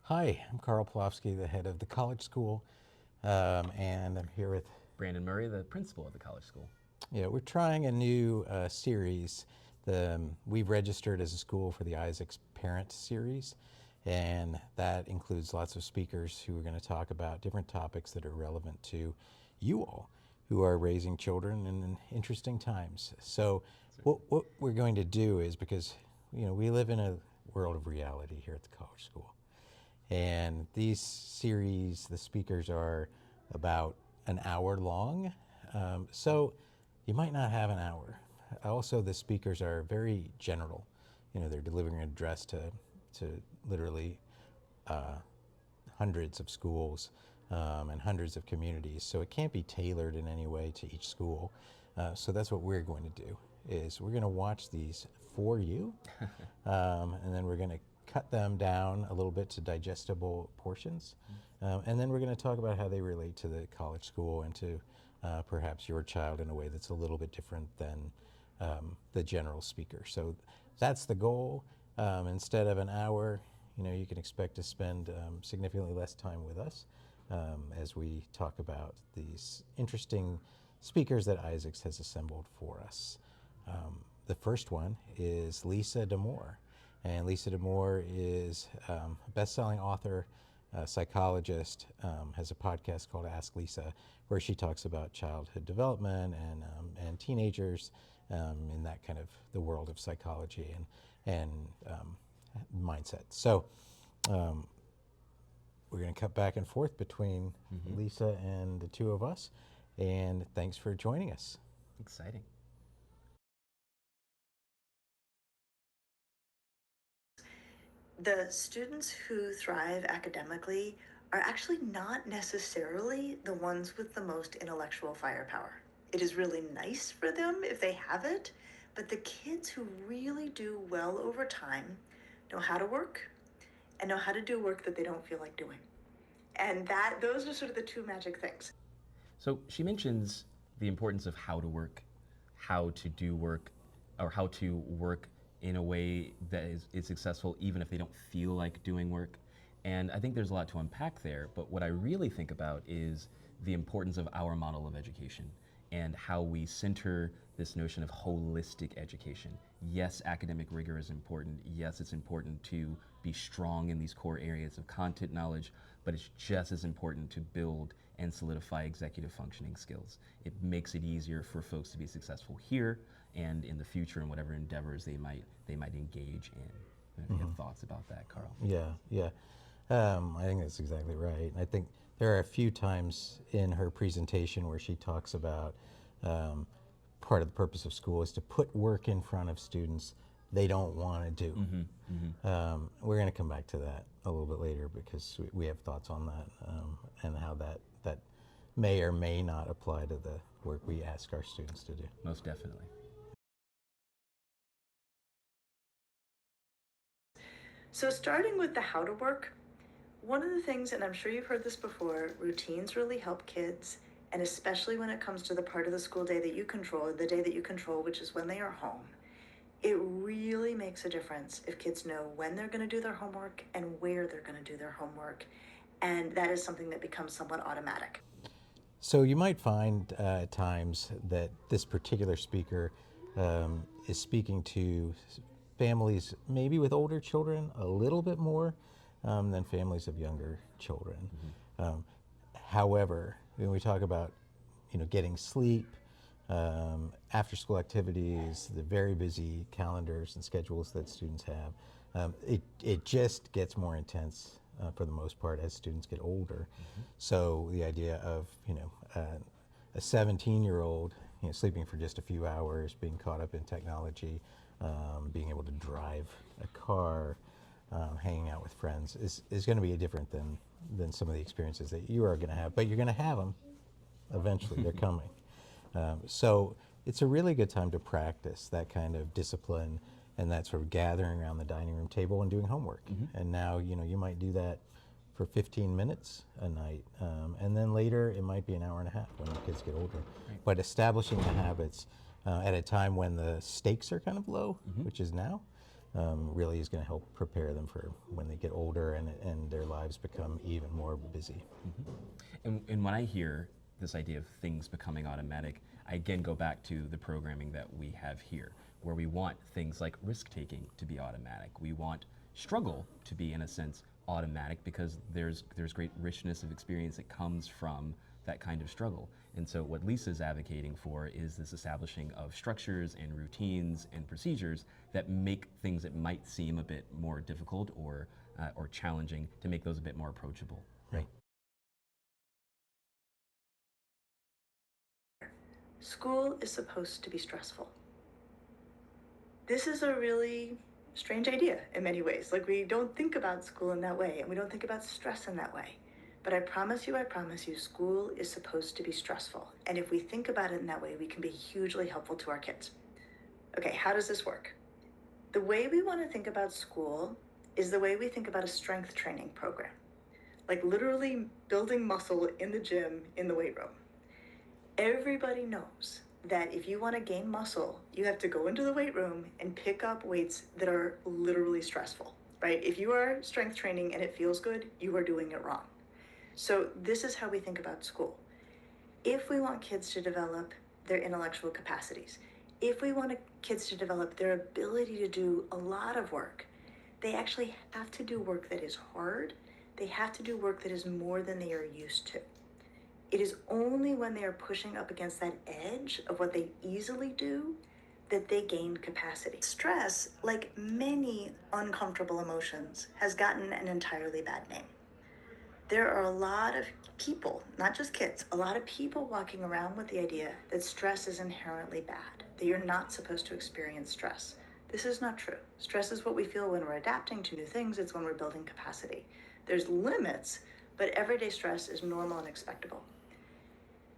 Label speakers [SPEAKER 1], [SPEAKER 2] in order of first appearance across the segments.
[SPEAKER 1] Hi, I'm Carl Pelofsky, the head of the college school, and I'm here with.
[SPEAKER 2] Brandon Murray, the principal of the college school.
[SPEAKER 1] Yeah, we're trying a new series. We've registered as a school for the ISACS Parent Series, and that includes lots of speakers who are going to talk about different topics that are relevant to you all who are raising children in interesting times. So, what we're going to do is, because we live in a world of reality here at the college school. And these series, the speakers are about an hour long. So you might not have an hour. Also, the speakers are very general. They're delivering an address to literally hundreds of schools and hundreds of communities. So it can't be tailored in any way to each school. So that's what we're going to do, is we're going to watch these for you, and then we're going to cut them down a little bit to digestible portions. And then we're going to talk about how they relate to the college school and to perhaps your child in a way that's a little bit different than the general speaker. So that's the goal. Instead of an hour, you can expect to spend significantly less time with us as we talk about these interesting speakers that ISACS has assembled for us. The first one is Lisa D'Amour. And Lisa D'Amour is a best-selling author, psychologist, has a podcast called Ask Lisa, where she talks about childhood development and teenagers in that kind of the world of psychology and mindset. So we're going to cut back and forth between Lisa and the two of us. And thanks for joining us.
[SPEAKER 2] Exciting.
[SPEAKER 3] The students who thrive academically are actually not necessarily the ones with the most intellectual firepower. It is really nice for them if they have it, but the kids who really do well over time know how to work and know how to do work that they don't feel like doing. And those are sort of the two magic things.
[SPEAKER 2] So she mentions the importance of how to work, how to do work, or how to work in a way that is successful even if they don't feel like doing work. And I think there's a lot to unpack there, but what I really think about is the importance of our model of education and how we center this notion of holistic education. Yes, academic rigor is important. Yes, it's important to be strong in these core areas of content knowledge, but it's just as important to build and solidify executive functioning skills. It makes it easier for folks to be successful here and in the future in whatever endeavors they might engage in. If you have thoughts about that, Carl.
[SPEAKER 1] Yeah. I think that's exactly right. I think there are a few times in her presentation where she talks about part of the purpose of school is to put work in front of students they don't want to do. We're going to come back to that a little bit later because we have thoughts on that and how that may or may not apply to the work we ask our students to do.
[SPEAKER 2] Most definitely.
[SPEAKER 3] So starting with the how to work, one of the things, and I'm sure you've heard this before, routines really help kids, and especially when it comes to the part of the school day that you control, or the day that you control, which is when they are home. It really makes a difference if kids know when they're going to do their homework and where they're going to do their homework, and that is something that becomes somewhat automatic.
[SPEAKER 1] So you might find at times that this particular speaker is speaking to families maybe with older children a little bit more than families of younger children. However, when we talk about getting sleep, after-school activities, the very busy calendars and schedules that students have, it just gets more intense for the most part as students get older. So the idea of a 17-year-old sleeping for just a few hours, being caught up in technology, being able to drive a car, hanging out with friends is going to be different than some of the experiences that you are going to have. But you're going to have them eventually. They're coming. So it's a really good time to practice that kind of discipline and that sort of gathering around the dining room table and doing homework. And now, you might do that for 15 minutes a night. And then later it might be an hour and a half when the kids get older. Right. But establishing the habits at a time when the stakes are kind of low, which is now, really is going to help prepare them for when they get older and their lives become even more busy.
[SPEAKER 2] And when I hear this idea of things becoming automatic, I again go back to the programming that we have here, where we want things like risk-taking to be automatic. We want struggle to be, in a sense, automatic, because there's great richness of experience that comes from that kind of struggle. And so what Lisa's advocating for is this establishing of structures and routines and procedures that make things that might seem a bit more difficult or challenging, to make those a bit more approachable.
[SPEAKER 1] Right.
[SPEAKER 3] School is supposed to be stressful. This is a really strange idea in many ways. Like, we don't think about school in that way, and we don't think about stress in that way. But I promise you, school is supposed to be stressful. And if we think about it in that way, we can be hugely helpful to our kids. Okay, how does this work? The way we want to think about school is the way we think about a strength training program. Like literally building muscle in the gym, in the weight room. Everybody knows that if you want to gain muscle, you have to go into the weight room and pick up weights that are literally stressful, right? If you are strength training and it feels good, you are doing it wrong. So this is how we think about school. If we want kids to develop their intellectual capacities, if we want kids to develop their ability to do a lot of work, they actually have to do work that is hard. They have to do work that is more than they are used to. It is only when they are pushing up against that edge of what they easily do that they gain capacity. Stress, like many uncomfortable emotions, has gotten an entirely bad name. There are a lot of people, not just kids, a lot of people walking around with the idea that stress is inherently bad, that you're not supposed to experience stress. This is not true. Stress is what we feel when we're adapting to new things. It's when we're building capacity. There's limits, but everyday stress is normal and expectable.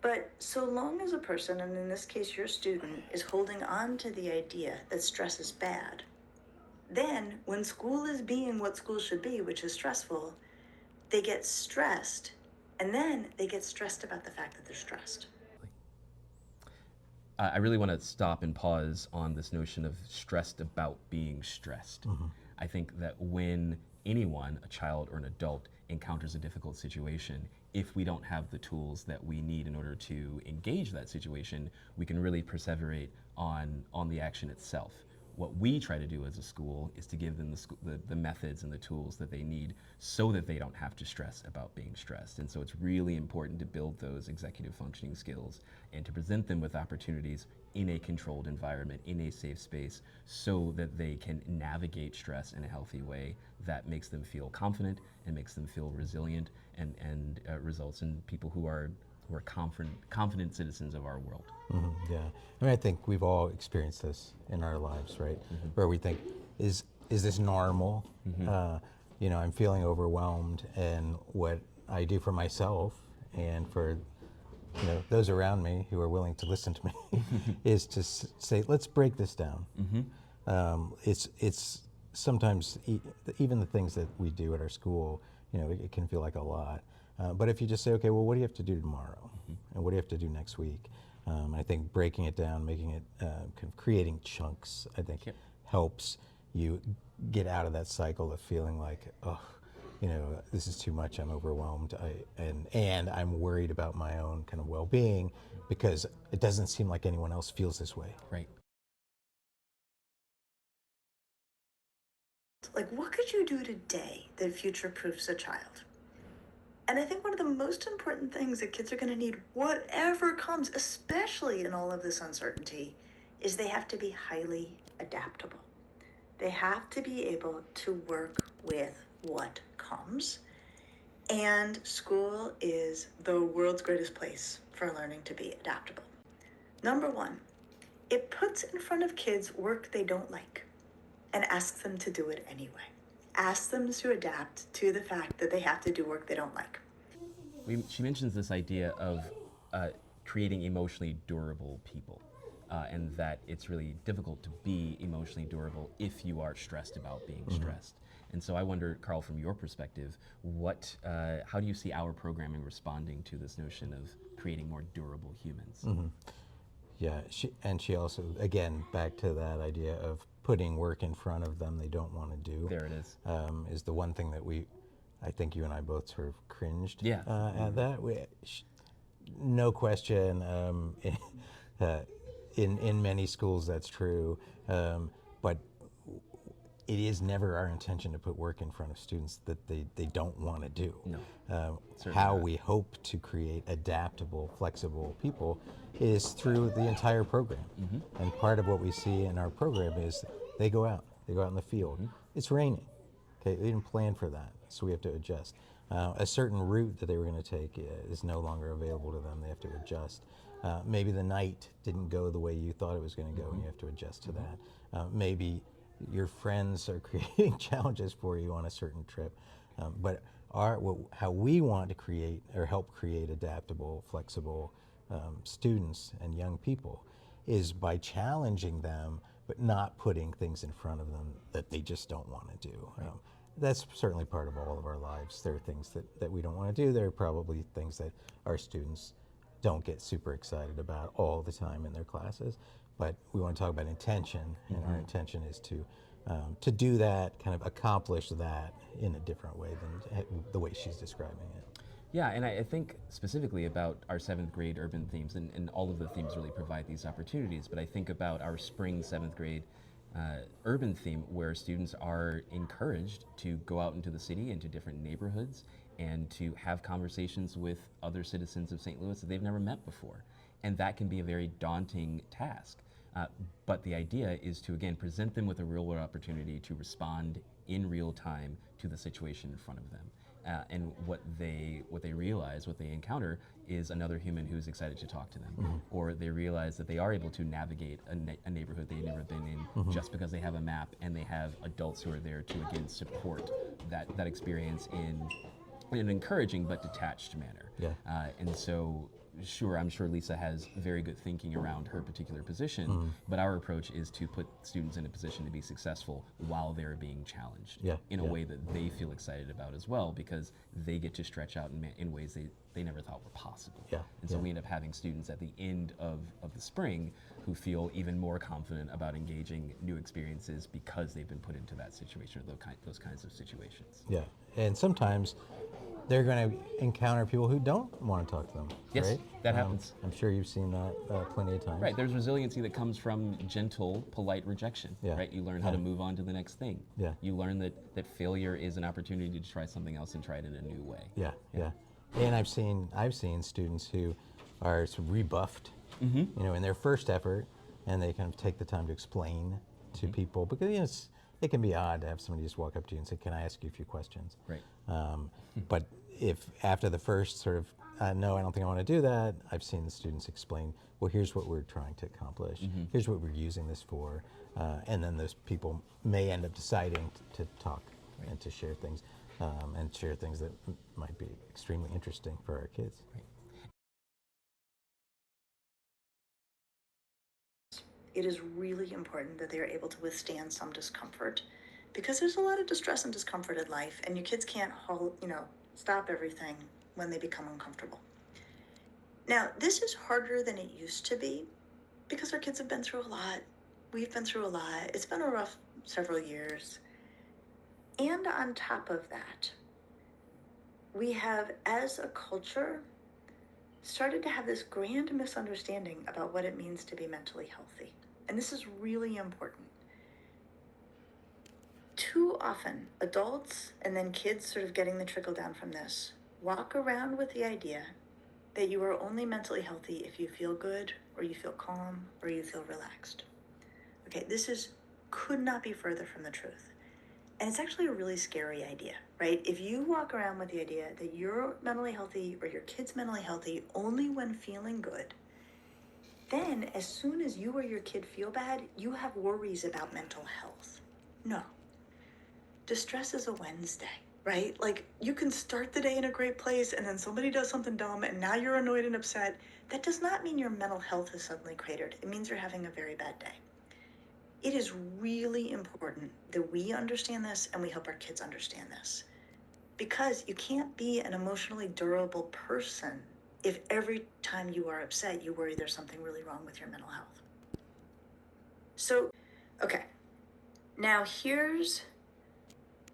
[SPEAKER 3] But so long as a person, and in this case your student, is holding on to the idea that stress is bad, then when school is being what school should be, which is stressful, they get stressed, and then they get stressed about the fact that they're stressed.
[SPEAKER 2] I really want to stop and pause on this notion of stressed about being stressed. I think that when anyone, a child or an adult, encounters a difficult situation, if we don't have the tools that we need in order to engage that situation, we can really perseverate on the action itself. What we try to do as a school is to give them the methods and the tools that they need so that they don't have to stress about being stressed. And so it's really important to build those executive functioning skills and to present them with opportunities in a controlled environment, in a safe space, so that they can navigate stress in a healthy way that makes them feel confident and makes them feel resilient, and results in people who are confident citizens of our world.
[SPEAKER 1] Yeah, I mean, I think we've all experienced this in our lives, right? Where we think, is this normal? You know, I'm feeling overwhelmed, and what I do for myself and for those around me who are willing to listen to me is to say, let's break this down. It's sometimes even the things that we do at our school, it can feel like a lot. But if you just say, okay, well, what do you have to do tomorrow? And what do you have to do next week? I think breaking it down, making it, kind of creating chunks, I think helps you get out of that cycle of feeling like, oh, this is too much, I'm overwhelmed, and I'm worried about my own kind of well-being because it doesn't seem like anyone else feels this way.
[SPEAKER 2] Right.
[SPEAKER 3] Like, what could you do today that future-proofs a child? And I think one of the most important things that kids are going to need, whatever comes, especially in all of this uncertainty, is they have to be highly adaptable. They have to be able to work with what comes. And school is the world's greatest place for learning to be adaptable. Number one, it puts in front of kids work they don't like and asks them to do it anyway. Ask them to adapt to the fact that they have to do work they don't like.
[SPEAKER 2] She mentions this idea of creating emotionally durable people, and that it's really difficult to be emotionally durable if you are stressed about being stressed. And so I wonder, Carl, from your perspective, how do you see our programming responding to this notion of creating more durable humans?
[SPEAKER 1] Yeah, she also, again, back to that idea of putting work in front of them they don't want to do.
[SPEAKER 2] There it is.
[SPEAKER 1] Is the one thing that I think you and I both sort of cringed
[SPEAKER 2] Yeah.
[SPEAKER 1] at that. No question, in many schools that's true, but it is never our intention to put work in front of students that they don't want to do.
[SPEAKER 2] No,
[SPEAKER 1] How
[SPEAKER 2] not.
[SPEAKER 1] we hope to create adaptable, flexible people is through the entire program. And part of what we see in our program is they go out in the field. It's raining. Okay, they didn't plan for that, so we have to adjust. A certain route that they were going to take is no longer available to them. They have to adjust. Maybe the night didn't go the way you thought it was going to go, and you have to adjust to that. Maybe your friends are creating challenges for you on a certain trip, but how we want to create or help create adaptable, flexible students and young people is by challenging them, but not putting things in front of them that they just don't want to do.
[SPEAKER 2] Right.
[SPEAKER 1] That's certainly part of all of our lives. There are things that we don't want to do. There are probably things that our students don't get super excited about all the time in their classes. But we want to talk about intention, and our intention is to do that, kind of accomplish that in a different way than the way she's describing it.
[SPEAKER 2] Yeah, and I think specifically about our 7th grade urban themes, and all of the themes really provide these opportunities, but I think about our spring 7th grade urban theme where students are encouraged to go out into the city, into different neighborhoods, and to have conversations with other citizens of St. Louis that they've never met before. And that can be a very daunting task. But the idea is to, again, present them with a real world opportunity to respond in real time to the situation in front of them. And what they realize, what they encounter, is another human who's excited to talk to them. Or they realize that they are able to navigate a neighborhood they've never been in just because they have a map and they have adults who are there to, again, support that experience in an encouraging but detached manner.
[SPEAKER 1] Yeah.
[SPEAKER 2] And so, sure, I'm sure Lisa has very good thinking around her particular position, but our approach is to put students in a position to be successful while they're being challenged in a way that they feel excited about as well, because they get to stretch out in ways they never thought were possible. And so we end up having students at the end of the spring who feel even more confident about engaging new experiences because they've been put into that situation or those kinds of situations.
[SPEAKER 1] Yeah, and sometimes they're going to encounter people who don't want to talk to them.
[SPEAKER 2] Yes,
[SPEAKER 1] right?
[SPEAKER 2] that happens.
[SPEAKER 1] I'm sure you've seen that plenty of times.
[SPEAKER 2] Right, there's resiliency that comes from gentle, polite rejection, right? You learn how to move on to the next thing. You learn that failure is an opportunity to try something else and try it in a new way.
[SPEAKER 1] Yeah. And I've seen students who are sort of rebuffed, in their first effort, and they kind of take the time to explain to people, because it can be odd to have somebody just walk up to you and say, "Can I ask you a few questions?"
[SPEAKER 2] Right.
[SPEAKER 1] But if after the first sort of, "No, I don't think I want to do that," I've seen the students explain, "Well, here's what we're trying to accomplish. Here's what we're using this for," and then those people may end up deciding to talk and to share things, and share things that might be extremely interesting for our kids.
[SPEAKER 2] Right.
[SPEAKER 3] It is really important that they are able to withstand some discomfort, because there's a lot of distress and discomfort in life, and your kids can't stop everything when they become uncomfortable. Now, this is harder than it used to be because our kids have been through a lot. We've been through a lot. It's been a rough several years. And on top of that, we have, as a culture, started to have this grand misunderstanding about what it means to be mentally healthy. And this is really important. Too often, adults and then kids sort of getting the trickle down from this walk around with the idea that you are only mentally healthy if you feel good, or you feel calm, or you feel relaxed. Okay, this could not be further from the truth. And it's actually a really scary idea, right? If you walk around with the idea that you're mentally healthy or your kid's mentally healthy only when feeling good, then as soon as you or your kid feel bad, you have worries about mental health. No. Distress is a Wednesday, right? Like, you can start the day in a great place and then somebody does something dumb and now you're annoyed and upset. That does not mean your mental health is suddenly cratered. It means you're having a very bad day. It is really important that we understand this and we help our kids understand this, because you can't be an emotionally durable person if every time you are upset, you worry there's something really wrong with your mental health. So, okay, Now, here's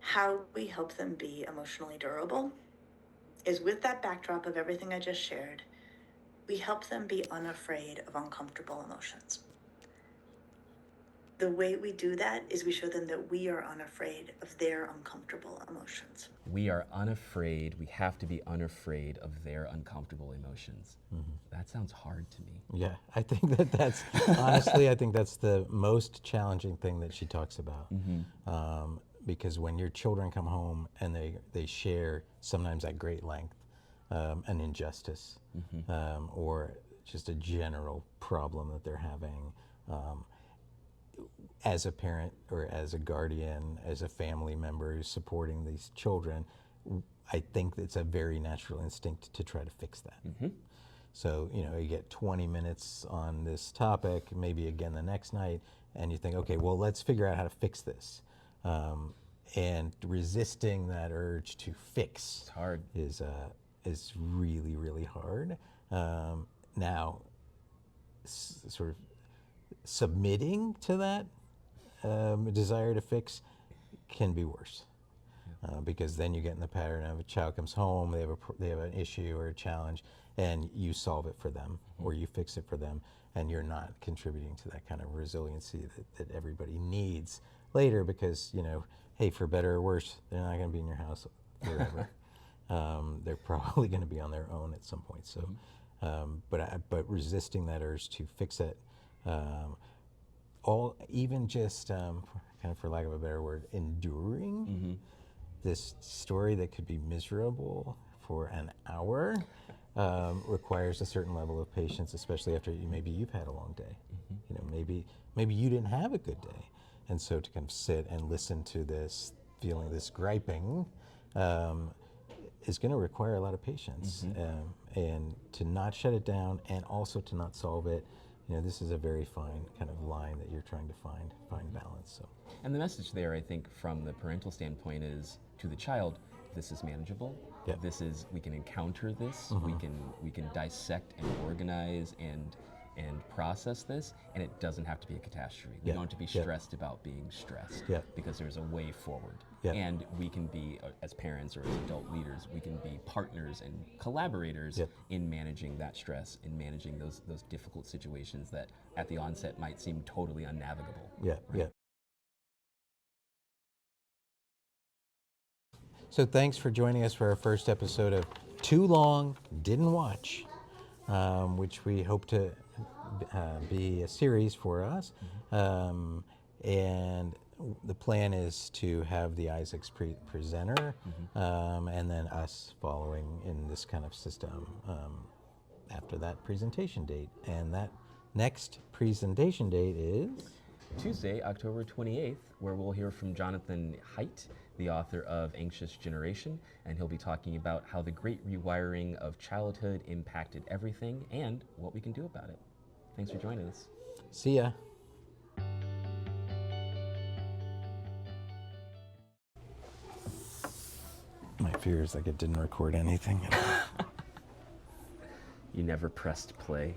[SPEAKER 3] how we help them be emotionally durable, is with that backdrop of everything I just shared, we help them be unafraid of uncomfortable emotions. The way we do that is we show them that we are unafraid of their uncomfortable emotions.
[SPEAKER 2] We are unafraid. We have to be unafraid of their uncomfortable emotions. That sounds hard to me.
[SPEAKER 1] Yeah, I think that's honestly, I think that's the most challenging thing that she talks about. Because when your children come home and they share, sometimes at great length, an injustice or just a general problem that they're having, as a parent or as a guardian, as a family member who's supporting these children, I think it's a very natural instinct to try to fix that. So, you know, you get 20 minutes on this topic, maybe again the next night, and you think, okay, well, let's figure out how to fix this. And resisting that urge to fix
[SPEAKER 2] It's hard.
[SPEAKER 1] is really, really hard. Now, sort of submitting to that desire to fix can be worse. Because then you get in the pattern of a child comes home, they have an issue or a challenge, and you solve it for them or you fix it for them, and you're not contributing to that kind of resiliency that everybody needs later, because, you know, hey, for better or worse, they're not going to be in your house forever. They're probably going to be on their own at some point. So, but resisting that urge to fix it, even just kind of, for lack of a better word, enduring this story that could be miserable for an hour requires a certain level of patience, especially after maybe you've had a long day. You know, maybe you didn't have a good day, and so to kind of sit and listen to this, feeling this griping, is going to require a lot of patience, and to not shut it down, and also to not solve it. You know, this is a very fine kind of line that you're trying to find balance. So.
[SPEAKER 2] And the message there, I think, from the parental standpoint is to the child, this is manageable.
[SPEAKER 1] Yep.
[SPEAKER 2] This is, we can encounter this. We can dissect and organize and process this, and it doesn't have to be a catastrophe. We don't have to be stressed about being stressed, because there's a way forward. And we can be, as parents or as adult leaders, we can be partners and collaborators in managing that stress, in managing those difficult situations that at the onset might seem totally unnavigable.
[SPEAKER 1] So thanks for joining us for our first episode of Too Long Didn't Watch, which we hope to be a series for us. And the plan is to have the ISACS presenter, and then us following in this kind of system after that presentation date. And that next presentation date is?
[SPEAKER 2] Tuesday, October 28th, where we'll hear from Jonathan Haidt, the author of Anxious Generation, and he'll be talking about how the great rewiring of childhood impacted everything and what we can do about it. Thanks for joining us.
[SPEAKER 1] See ya. My fear is like it didn't record anything.
[SPEAKER 2] You never pressed play.